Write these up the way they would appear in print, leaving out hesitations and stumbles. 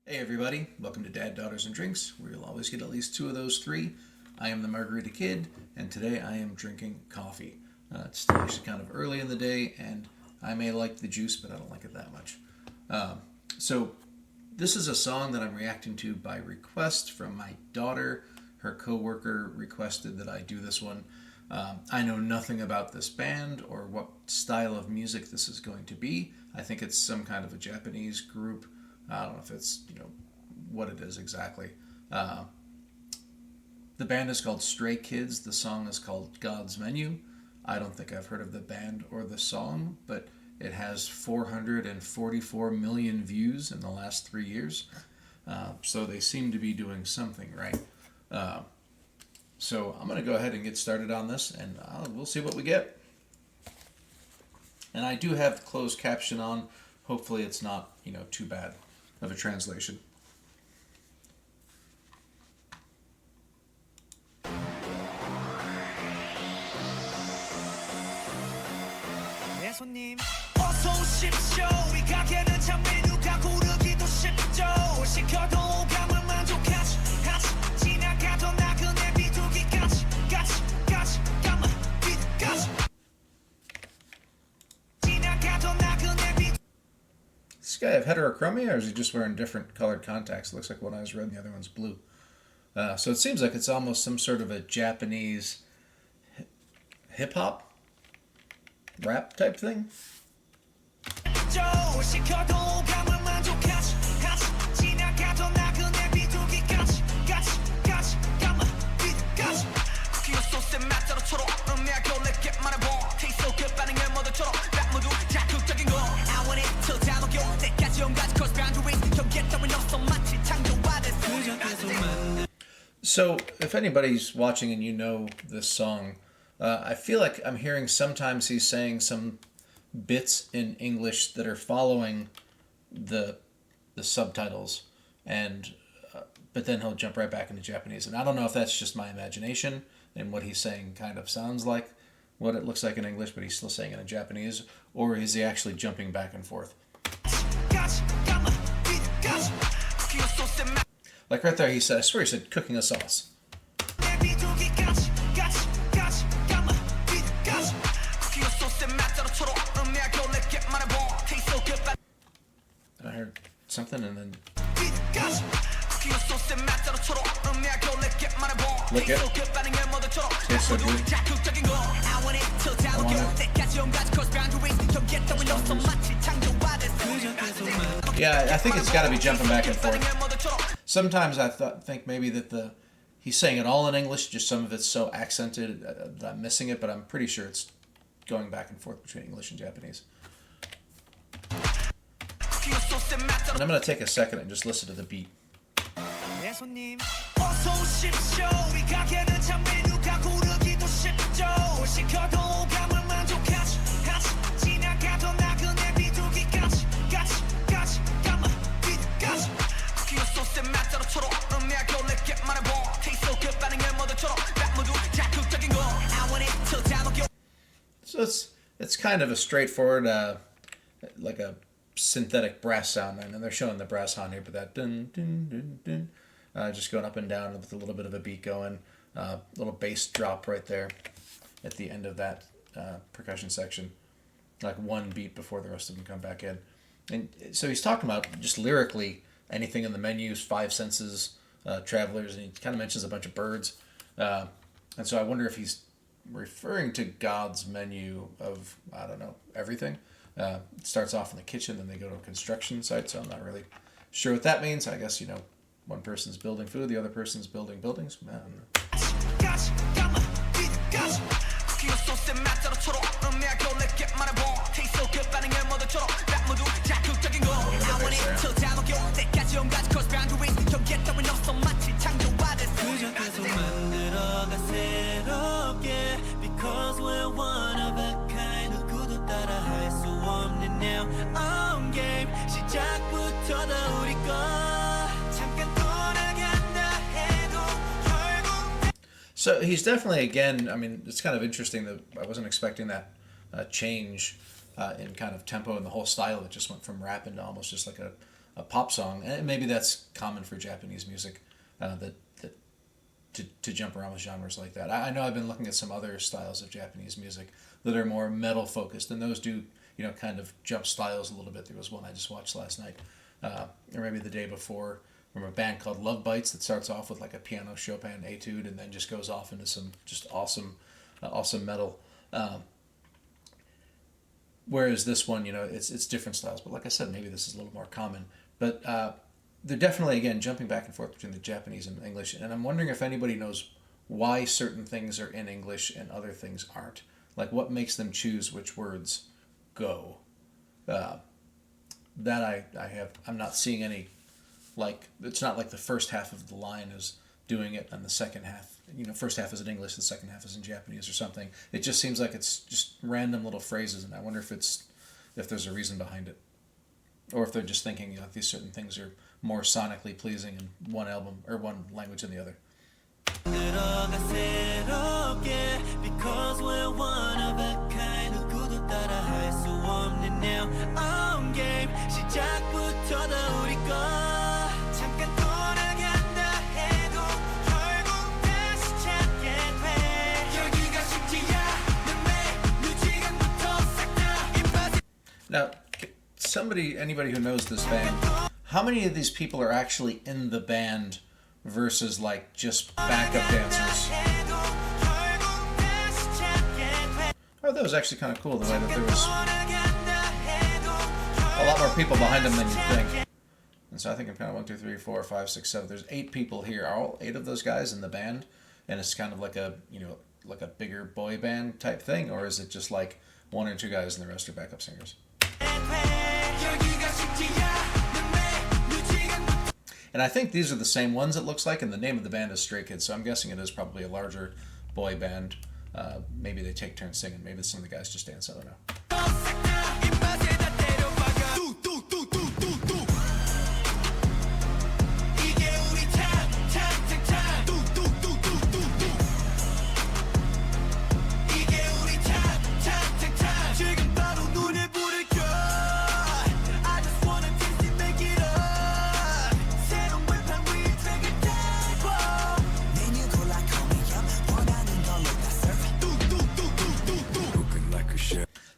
Hey everybody, welcome to Dad, Daughters, and Drinks, where you'll always get at least two of those three. I am the Margarita Kid, and today I am drinking coffee. It's still actually kind of early in the day, and I may like the juice, but I don't like it that much. So this is a song that I'm reacting to by request from my daughter. Her coworker requested that I do this one. I know nothing about this band or what style of music this is going to be. I think it's some kind of a Japanese group. I don't know if it's, what it is exactly. The band is called Stray Kids. The song is called God's Menu. I don't think I've heard of the band or the song, but it has 444 million views in the last 3 years. So they seem to be doing something right. So I'm going to go ahead and get started on this, and we'll see what we get. And I do have closed caption on. Hopefully it's not, too bad of a translation. Does this guy have heterochromia, or is he just wearing different colored contacts? It looks like one eye's red and the other one's blue. So it seems like it's almost some sort of a Japanese hip-hop rap type thing. So, if anybody's watching and you know this song, I feel like I'm hearing sometimes he's saying some bits in English that are following the subtitles, and but then he'll jump right back into Japanese. And I don't know if that's just my imagination and what he's saying kind of sounds like what it looks like in English, but he's still saying it in Japanese, or is he actually jumping back and forth? Like right there, he said, I swear he said, cooking a sauce. I heard something and then... Lick it. Tastes so good. I want it. Yeah, I think it's got to be jumping back and forth. Sometimes I think maybe that he's saying it all in English, just some of it's so accented that I'm missing it, but I'm pretty sure it's going back and forth between English and Japanese. And I'm going to take a second and just listen to the beat. So it's kind of a straightforward, like a synthetic brass sound, and they're showing the brass on here, but that dun dun dun dun, just going up and down with a little bit of a beat going, little bass drop right there at the end of that percussion section, like one beat before the rest of them come back in. And so he's talking about just lyrically anything in the menus, five senses, travelers, and he kind of mentions a bunch of birds, and so I wonder if he's referring to God's menu of, I don't know, everything. It starts off in the kitchen, then they go to a construction site, so I'm not really sure what that means. I guess, one person's building food, the other person's building buildings. I don't know. So he's definitely, again, I mean, it's kind of interesting that I wasn't expecting that change in kind of tempo and the whole style. It just went from rap into almost just like a a pop song, and maybe that's common for Japanese music, that to jump around with genres like that. I know I've been looking at some other styles of Japanese music that are more metal focused, and those do kind of jump styles a little bit. There was one I just watched last night, or maybe the day before, from a band called Love Bites that starts off with like a piano Chopin etude and then just goes off into some just awesome metal. Whereas this one, it's different styles. But like I said, maybe this is a little more common. But they're definitely, again, jumping back and forth between the Japanese and English. And I'm wondering if anybody knows why certain things are in English and other things aren't. Like, what makes them choose which words go? That I'm not seeing any, like, it's not like the first half of the line is doing it and the second half, first half is in English, the second half is in Japanese or something. It just seems like it's just random little phrases, and I wonder if there's a reason behind it. Or if they're just thinking these certain things are more sonically pleasing in one album or one language than the other. Now, anybody who knows this band, how many of these people are actually in the band versus like just backup dancers? Oh, that was actually kind of cool, the way that there was a lot more people behind them than you'd think. And so I think I'm kind of 1, 2, 3, 4, 5, 6, 7. There's 8 people here. Are all 8 of those guys in the band? And it's kind of like a like a bigger boy band type thing, or is it just like 1 or 2 guys and the rest are backup singers? And I think these are the same ones, it looks like, and the name of the band is Stray Kids, so I'm guessing it is probably a larger boy band. Maybe they take turns singing. Maybe some of the guys just dance. I don't know.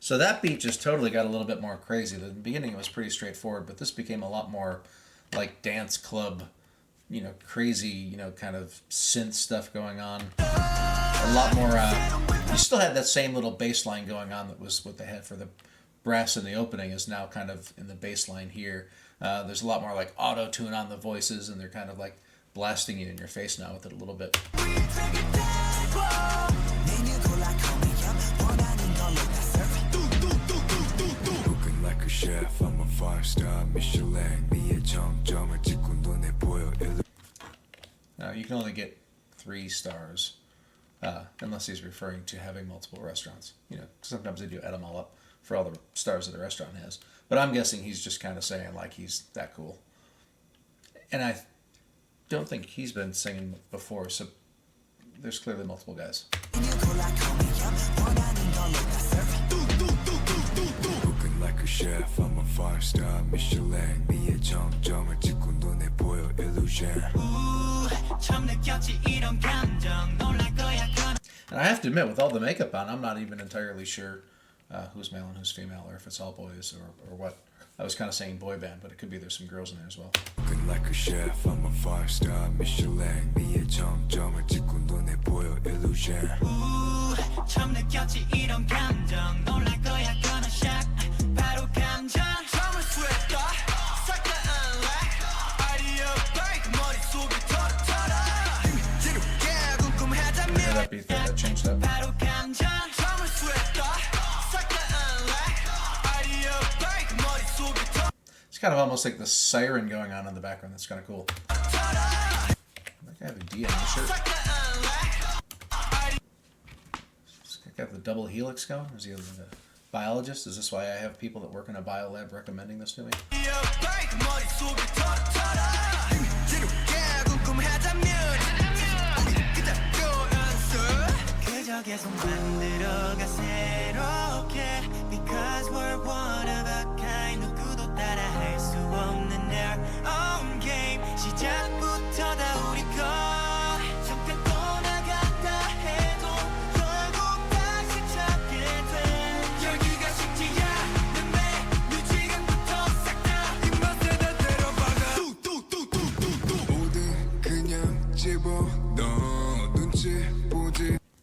So that beat just totally got a little bit more crazy. The beginning was pretty straightforward, but this became a lot more like dance club, crazy, kind of synth stuff going on. A lot more, you still had that same little bass line going on that was what they had for the brass in the opening is now kind of in the bass line here. There's a lot more like auto-tune on the voices, and they're kind of like blasting you in your face now with it a little bit. Chef, I'm a 5-star Michelin. Now you can only get 3 stars, unless he's referring to having multiple restaurants. Sometimes they do add them all up for all the stars that the restaurant has. But I'm guessing he's just kind of saying like he's that cool. And I don't think he's been singing before, so there's clearly multiple guys. Chef, I'm a 5-star Michelin. And I have to admit, with all the makeup on, I'm not even entirely sure who's male and who's female, or if it's all boys or what. I was kind of saying boy band, but it could be there's some girls in there as well. Like a chef, I'm a 5-star Michelin. That beat there, that changed up. It's kind of almost like the siren going on in the background. That's kind of cool. I think I have a D on my shirt. Does this guy have the double helix going? Is he a biologist? Is this why I have people that work in a biolab recommending this to me?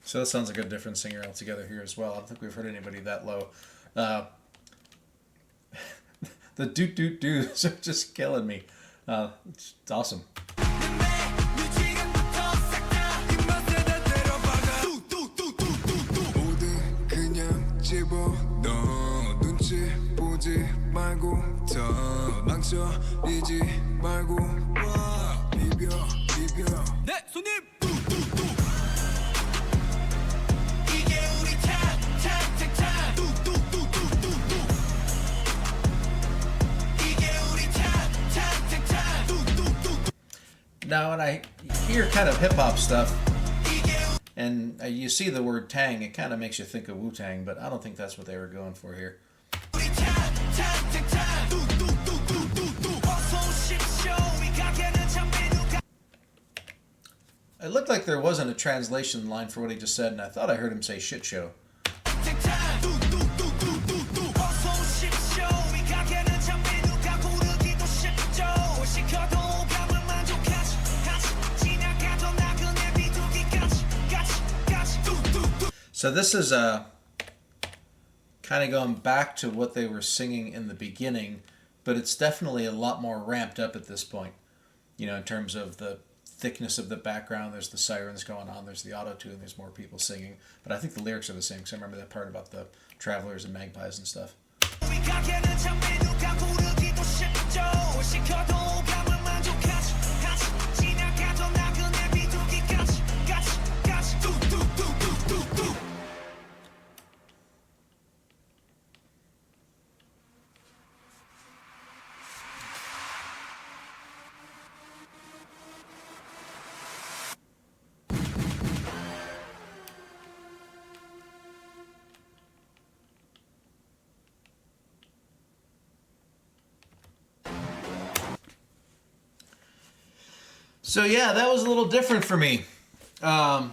So that sounds like a different singer altogether here as well. I don't think we've heard anybody that low. Uh, the doot doot doos are just killing me. It's awesome. Now, when I hear kind of hip-hop stuff, and you see the word Tang, it kind of makes you think of Wu-Tang, but I don't think that's what they were going for here. It looked like there wasn't a translation line for what he just said, and I thought I heard him say shit show. So this is kind of going back to what they were singing in the beginning, but it's definitely a lot more ramped up at this point. You know, in terms of the thickness of the background, there's the sirens going on, there's the auto-tune, there's more people singing. But I think the lyrics are the same, because I remember that part about the travelers and magpies and stuff. So yeah, that was a little different for me. I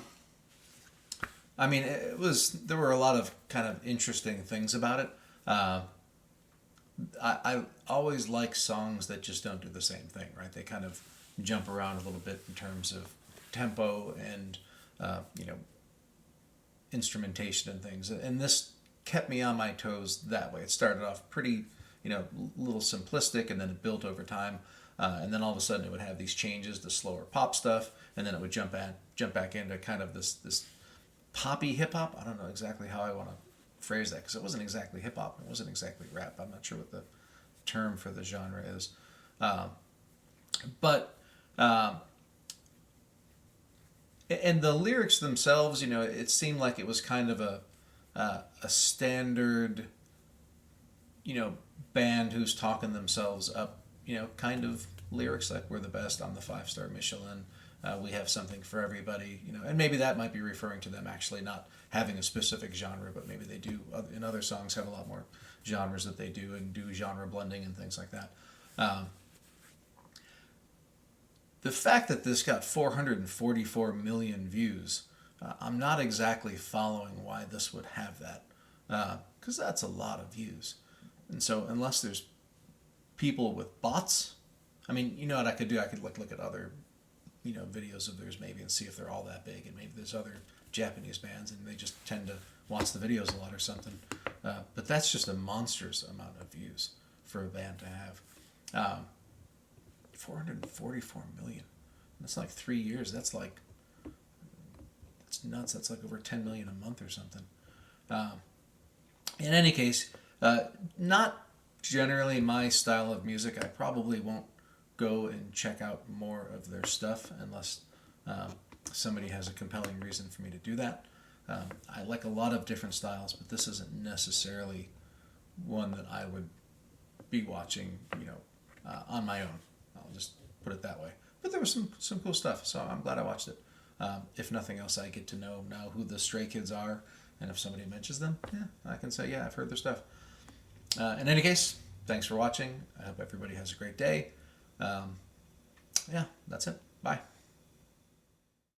mean, there were a lot of kind of interesting things about it. I always like songs that just don't do the same thing, right? They kind of jump around a little bit in terms of tempo and instrumentation and things. And this kept me on my toes that way. It started off pretty, little simplistic, and then it built over time. And then all of a sudden it would have these changes, the slower pop stuff, and then it would jump back into kind of this poppy hip hop. I don't know exactly how I want to phrase that, because it wasn't exactly hip hop, it wasn't exactly rap. I'm not sure what the term for the genre is, but and the lyrics themselves, it seemed like it was kind of a standard, band who's talking themselves up. Kind of lyrics like "We're the best," "I'm the 5-star Michelin," "We have something for everybody," and maybe that might be referring to them actually not having a specific genre, but maybe they do in other songs have a lot more genres that they do and do genre blending and things like that. The fact that this got 444 million views, I'm not exactly following why this would have that, because that's a lot of views. And so unless there's people with bots, I mean, you know what I could do? I could look at other, videos of theirs maybe and see if they're all that big, and maybe there's other Japanese bands and they just tend to watch the videos a lot or something. But that's just a monstrous amount of views for a band to have. 444 million. That's like 3 years. That's nuts. That's like over 10 million a month or something. In any case, not generally my style of music. I probably won't go and check out more of their stuff unless somebody has a compelling reason for me to do that. I like a lot of different styles, but this isn't necessarily one that I would be watching, on my own. I'll just put it that way. But there was some cool stuff, so I'm glad I watched it. If nothing else, I get to know now who the Stray Kids are, and if somebody mentions them, I can say, I've heard their stuff. In any case, thanks for watching. I hope everybody has a great day. That's it. Bye.